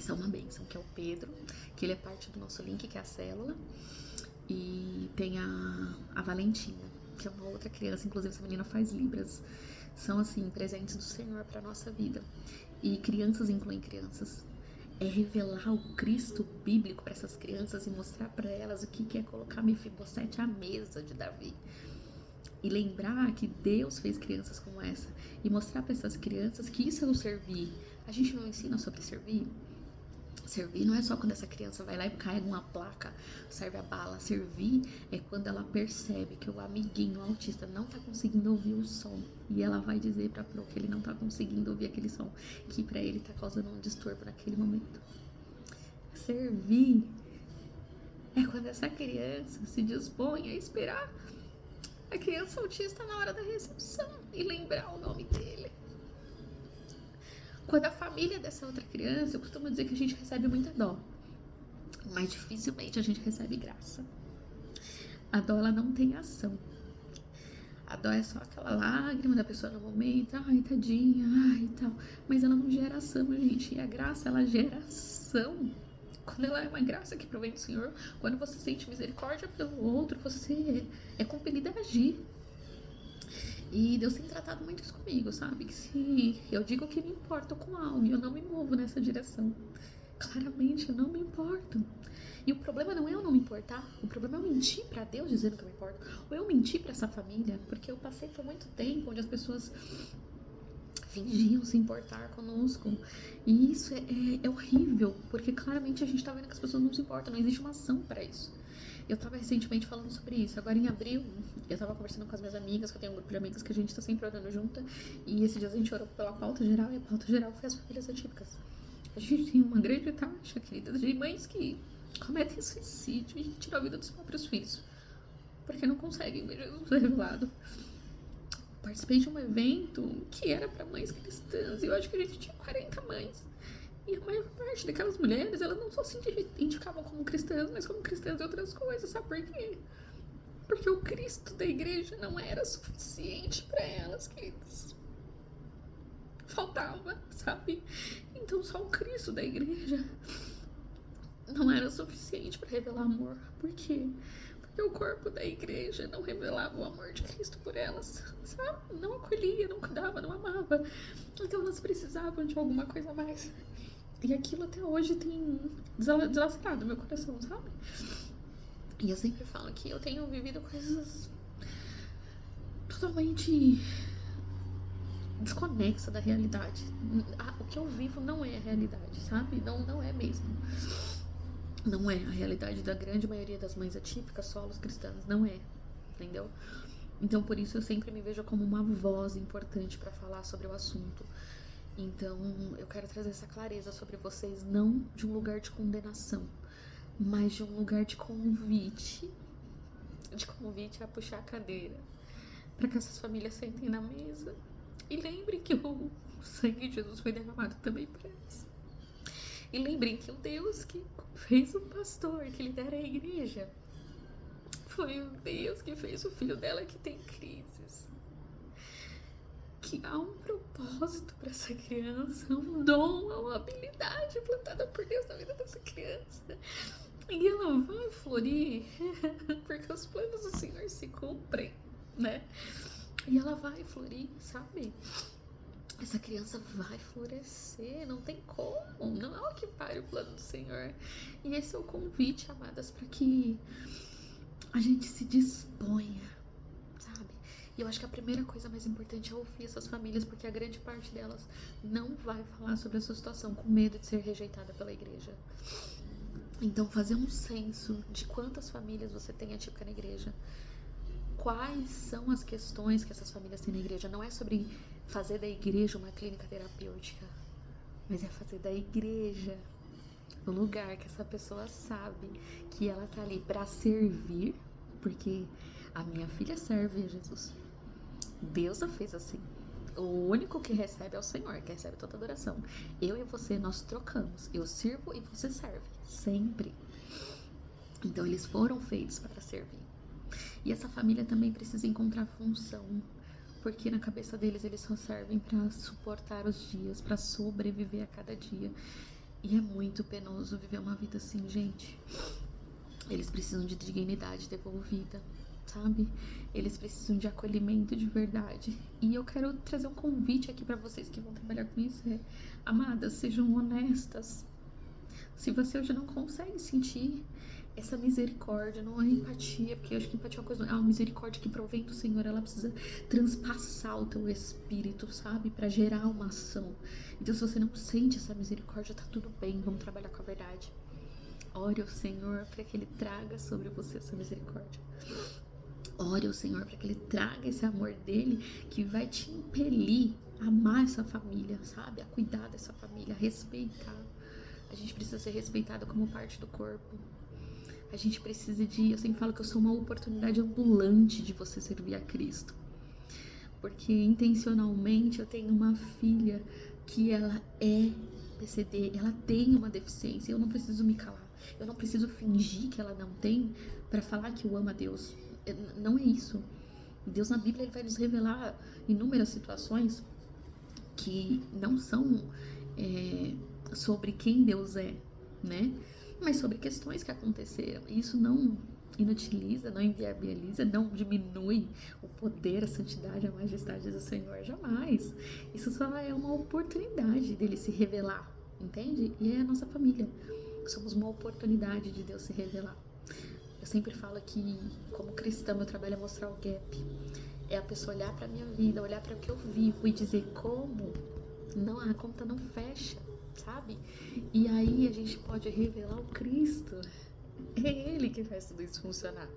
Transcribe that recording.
Essa é uma bênção, que é o Pedro, que ele é parte do nosso link, que é a célula. E tem a Valentina, que é uma outra criança, inclusive essa menina faz Libras. São, assim, presentes do Senhor pra nossa vida. E crianças incluem crianças. É revelar o Cristo bíblico para essas crianças e mostrar para elas o que é colocar Mefibosete à mesa de Davi. E lembrar que Deus fez crianças como essa. E mostrar para essas crianças que isso é o servir. A gente não ensina sobre servir? Servir não é só quando essa criança vai lá e carrega uma placa, serve a bala. Servir é quando ela percebe que o amiguinho autista não tá conseguindo ouvir o som. E ela vai dizer pra Pro que ele não tá conseguindo ouvir aquele som, que pra ele tá causando um distúrbio naquele momento. Servir é quando essa criança se dispõe a esperar a criança autista na hora da recepção e lembrar o nome dele. Quando a família dessa outra criança, eu costumo dizer que a gente recebe muita dó, mas dificilmente a gente recebe graça. A dó, ela não tem ação. A dó é só aquela lágrima da pessoa no momento, ai, tadinha, ai, e tal. Mas ela não gera ação, gente. E a graça, ela gera ação. Quando ela é uma graça que provém do Senhor, quando você sente misericórdia pelo outro, você é compelido a agir. E Deus tem tratado muito isso comigo, sabe? Que se eu digo que me importo com algo e eu não me movo nessa direção, claramente eu não me importo. E o problema não é eu não me importar, o problema é eu mentir pra Deus dizendo que eu me importo. Ou eu mentir pra essa família, porque eu passei por muito tempo onde as pessoas fingiam se importar conosco. E isso é horrível, porque claramente a gente tá vendo que as pessoas não se importam, não existe uma ação pra isso. Eu tava recentemente falando sobre isso. Agora em abril, eu tava conversando com as minhas amigas, que eu tenho um grupo de amigas que a gente tá sempre orando junta. E esses dias a gente orou pela pauta geral, e a pauta geral foi as famílias atípicas. A gente tem uma grande taxa, querida, de mães que cometem suicídio e tiram a vida dos próprios filhos, porque não conseguem ver Jesus revelado. Participei de um evento que era para mães cristãs, e eu acho que a gente tinha 40 mães. E a maior parte daquelas mulheres, elas não só se identificavam como cristãs, mas como cristãs de outras coisas, sabe por quê? Porque o Cristo da igreja não era suficiente para elas, queridas. Faltava, sabe? Então só o Cristo da igreja não era suficiente para revelar amor. Por quê? Porque o corpo da igreja não revelava o amor de Cristo por elas, sabe? Não acolhia, não cuidava, não amava. Então elas precisavam de alguma coisa a mais. E aquilo até hoje tem deslacerado meu coração, sabe? E eu sempre falo que eu tenho vivido coisas totalmente desconexa da realidade. O que eu vivo não é a realidade, sabe? Não é mesmo. Não é a realidade da grande maioria das mães atípicas, solos cristãs. Não é, entendeu? Então, por isso, eu sempre me vejo como uma voz importante para falar sobre o assunto. Então, eu quero trazer essa clareza sobre vocês, não de um lugar de condenação, mas de um lugar de convite a puxar a cadeira, para que essas famílias sentem na mesa e lembrem que o sangue de Jesus foi derramado também por elas. E lembrem que o Deus que fez o pastor, que lidera a igreja, foi o Deus que fez o filho dela que tem crises. Que há um propósito para essa criança, um dom, uma habilidade plantada por Deus na vida dessa criança. E ela vai florir, porque os planos do Senhor se cumprem, né? E ela vai florir, sabe? Essa criança vai florescer, não tem como, não é o que pare o plano do Senhor. E esse é o convite, amadas, para que a gente se disponha, sabe? E eu acho que a primeira coisa mais importante é ouvir essas famílias, porque a grande parte delas não vai falar sobre a sua situação com medo de ser rejeitada pela igreja. Então, fazer um censo de quantas famílias você tem atípica na igreja. Quais são as questões que essas famílias têm na igreja? Não é sobre fazer da igreja uma clínica terapêutica, mas é fazer da igreja o lugar que essa pessoa sabe que ela tá ali para servir, porque a minha filha serve a Jesus. Deus a fez assim. O único que recebe é o Senhor, que recebe toda adoração. Eu e você, nós trocamos. Eu sirvo e você serve. Sempre. Então, eles foram feitos para servir. E essa família também precisa encontrar função. Porque na cabeça deles, eles só servem para suportar os dias, para sobreviver a cada dia. E é muito penoso viver uma vida assim, gente. Eles precisam de dignidade devolvida, sabe? Eles precisam de acolhimento de verdade. E eu quero trazer um convite aqui pra vocês que vão trabalhar com isso. Amadas, sejam honestas. Se você hoje não consegue sentir essa misericórdia, não é empatia, porque eu acho que empatia é uma coisa, é uma misericórdia que provém do Senhor, ela precisa transpassar o teu espírito, sabe? Pra gerar uma ação. Então, se você não sente essa misericórdia, tá tudo bem, vamos trabalhar com a verdade. Ore ao Senhor para que Ele traga sobre você essa misericórdia. Ore ao Senhor para que Ele traga esse amor dele que vai te impelir a amar essa família, sabe? A cuidar dessa família, a respeitar. A gente precisa ser respeitada como parte do corpo. A gente precisa de... Eu sempre falo que eu sou uma oportunidade ambulante de você servir a Cristo. Porque intencionalmente eu tenho uma filha que ela é PCD, ela tem uma deficiência. Eu não preciso me calar. Eu não preciso fingir que ela não tem para falar que eu amo a Deus. Não é isso. Deus na Bíblia ele vai nos revelar inúmeras situações que não são sobre quem Deus é, né? Mas sobre questões que aconteceram. E isso não inutiliza, não inviabiliza, não diminui o poder, a santidade, a majestade do Senhor, jamais. Isso só é uma oportunidade dele se revelar, entende? E é a nossa família. Somos uma oportunidade de Deus se revelar. Eu sempre falo que, como cristã, meu trabalho é mostrar o gap. É a pessoa olhar pra minha vida, olhar para o que eu vivo e dizer como não, a conta não fecha, sabe? E aí a gente pode revelar o Cristo. É Ele que faz tudo isso funcionar.